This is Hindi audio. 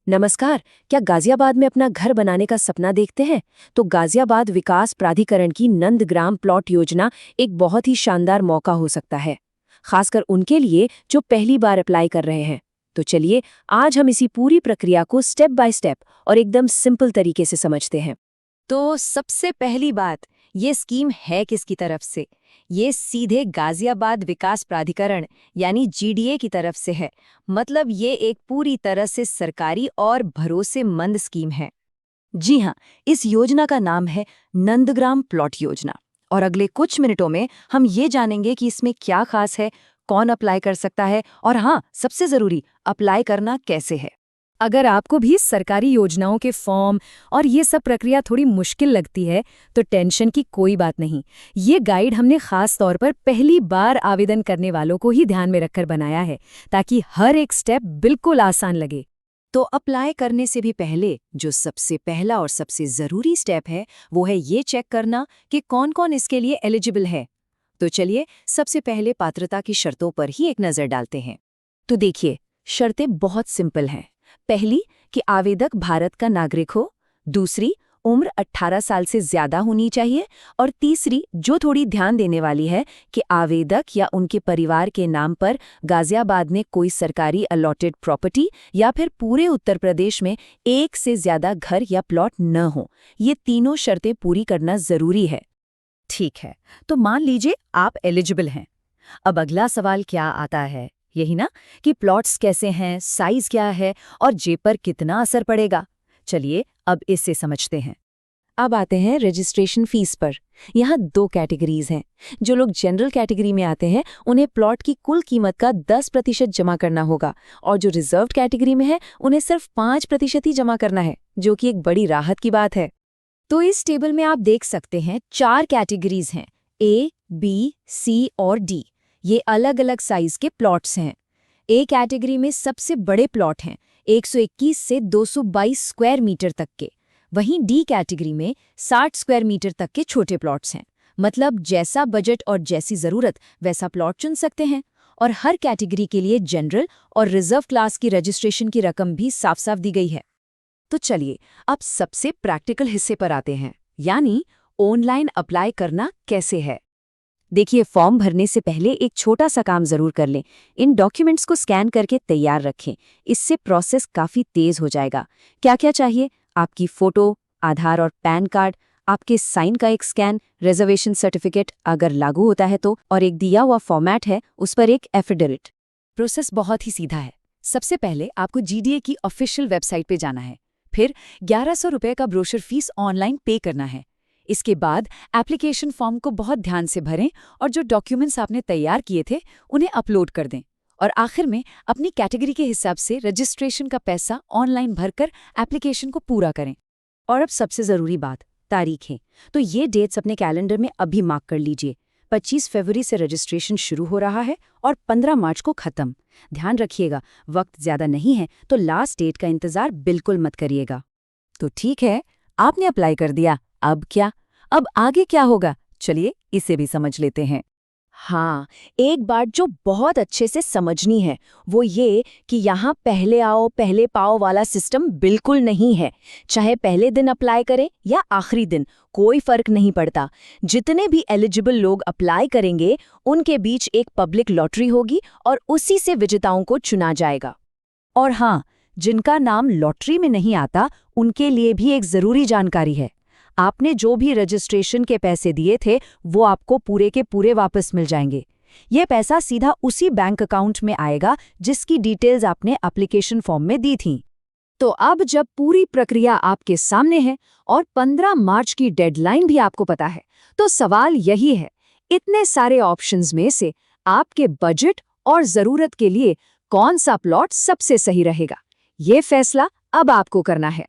नमस्कार। क्या गाजियाबाद में अपना घर बनाने का सपना देखते हैं? तो गाजियाबाद विकास प्राधिकरण की नंदग्राम प्लॉट योजना एक बहुत ही शानदार मौका हो सकता है, खासकर उनके लिए जो पहली बार अप्लाई कर रहे हैं। तो चलिए, आज हम इसी पूरी प्रक्रिया को स्टेप बाय स्टेप और एकदम सिंपल तरीके से समझते हैं। तो सबसे पहली बात, ये स्कीम है किसकी तरफ से? ये सीधे गाजियाबाद विकास प्राधिकरण यानी जीडीए की तरफ से है। मतलब ये एक पूरी तरह से सरकारी और भरोसेमंद स्कीम है। जी हाँ, इस योजना का नाम है नंदग्राम प्लॉट योजना। और अगले कुछ मिनटों में हम ये जानेंगे कि इसमें क्या खास है, कौन अप्लाई कर सकता है और हाँ, सबसे जरूरी, अप्लाई करना कैसे है। अगर आपको भी सरकारी योजनाओं के फॉर्म और ये सब प्रक्रिया थोड़ी मुश्किल लगती है, तो टेंशन की कोई बात नहीं। ये गाइड हमने खास तौर पर पहली बार आवेदन करने वालों को ही ध्यान में रखकर बनाया है, ताकि हर एक स्टेप बिल्कुल आसान लगे। तो अप्लाई करने से भी पहले जो सबसे पहला और सबसे ज़रूरी स्टेप है, वो है ये चेक करना कि कौन-कौन इसके लिए एलिजिबल है। तो चलिए, सबसे पहले पात्रता की शर्तों पर ही एक नज़र डालते हैं। तो देखिए, शर्तें बहुत सिंपल हैं। पहली, कि आवेदक भारत का नागरिक हो। दूसरी, उम्र 18 साल से ज़्यादा होनी चाहिए। और तीसरी, जो थोड़ी ध्यान देने वाली है, कि आवेदक या उनके परिवार के नाम पर गाजियाबाद में कोई सरकारी अलॉटेड प्रॉपर्टी या फिर पूरे उत्तर प्रदेश में एक से ज़्यादा घर या प्लॉट न हो। ये तीनों शर्तें पूरी करना ज़रूरी है। ठीक है, तो मान लीजिए आप एलिजिबल हैं। अब अगला सवाल क्या आता है, यही ना, कि प्लॉट्स कैसे हैं, साइज क्या है और जेब पर कितना असर पड़ेगा। चलिए अब इससे समझते हैं। अब आते हैं रजिस्ट्रेशन फीस पर। यहाँ दो कैटेगरीज हैं। जो लोग जनरल कैटेगरी में आते हैं, उन्हें प्लॉट की कुल कीमत का 10% जमा करना होगा, और जो रिजर्व्ड कैटेगरी में है, उन्हें सिर्फ 5% ही जमा करना है, जो कि एक बड़ी राहत की बात है। तो इस टेबल में आप देख सकते हैं 4 कैटेगरीज हैं, ए, बी, सी और डी। ये अलग अलग साइज के प्लॉट्स हैं। ए कैटेगरी में सबसे बड़े प्लॉट हैं, 121 से 222 स्क्वायर मीटर तक के। वहीं डी कैटेगरी में 60 स्क्वायर मीटर तक के छोटे प्लॉट्स हैं। मतलब जैसा बजट और जैसी ज़रूरत वैसा प्लॉट चुन सकते हैं। और हर कैटेगरी के लिए जनरल और रिजर्व क्लास की रजिस्ट्रेशन की रकम भी साफ साफ दी गई है। तो चलिए, अब सबसे प्रैक्टिकल हिस्से पर आते हैं, यानी ऑनलाइन अप्लाई करना कैसे है। देखिए, फॉर्म भरने से पहले एक छोटा सा काम जरूर कर लें। इन डॉक्यूमेंट्स को स्कैन करके तैयार रखें। इससे प्रोसेस काफ़ी तेज हो जाएगा। क्या क्या चाहिए? आपकी फ़ोटो, आधार और पैन कार्ड, आपके साइन का एक स्कैन, रिजर्वेशन सर्टिफिकेट अगर लागू होता है तो, और एक दिया हुआ फॉर्मेट है उस पर एक एफिडेविट। प्रोसेस बहुत ही सीधा है। सबसे पहले आपको जीडीए की ऑफिशियल वेबसाइट पे जाना है। फिर 1100 रुपये का ब्रोशर फीस ऑनलाइन पे करना है। इसके बाद एप्लीकेशन फॉर्म को बहुत ध्यान से भरें और जो डॉक्यूमेंट्स आपने तैयार किए थे उन्हें अपलोड कर दें। और आखिर में अपनी कैटेगरी के हिसाब से रजिस्ट्रेशन का पैसा ऑनलाइन भरकर एप्लीकेशन को पूरा करें। और अब सबसे ज़रूरी बात, तारीखें। तो ये डेट्स अपने कैलेंडर में अभी मार्क कर लीजिए। 25 फरवरी से रजिस्ट्रेशन शुरू हो रहा है और 15 मार्च को ख़त्म। ध्यान रखिएगा, वक्त ज़्यादा नहीं है, तो लास्ट डेट का इंतज़ार बिल्कुल मत करिएगा। तो ठीक है, आपने अप्लाई कर दिया। अब क्या? अब आगे क्या होगा? चलिए इसे भी समझ लेते हैं। हाँ, एक बात जो बहुत अच्छे से समझनी है, वो ये कि यहाँ पहले आओ पहले पाओ वाला सिस्टम बिल्कुल नहीं है। चाहे पहले दिन अप्लाई करें या आखिरी दिन, कोई फर्क नहीं पड़ता। जितने भी एलिजिबल लोग अप्लाई करेंगे, उनके बीच एक पब्लिक लॉटरी होगी और उसी से विजेताओं को चुना जाएगा। और हाँ, जिनका नाम लॉटरी में नहीं आता, उनके लिए भी एक ज़रूरी जानकारी है। आपने जो भी रजिस्ट्रेशन के पैसे दिए थे, वो आपको पूरे के पूरे वापस मिल जाएंगे। ये पैसा सीधा उसी बैंक अकाउंट में आएगा जिसकी डिटेल्स आपने एप्लीकेशन फॉर्म में दी थीं। तो अब जब पूरी प्रक्रिया आपके सामने है और 15 मार्च की डेडलाइन भी आपको पता है, तो सवाल यही है, इतने सारे ऑप्शंस में से आपके बजट और ज़रूरत के लिए कौन सा प्लॉट सबसे सही रहेगा? ये फैसला अब आपको करना है।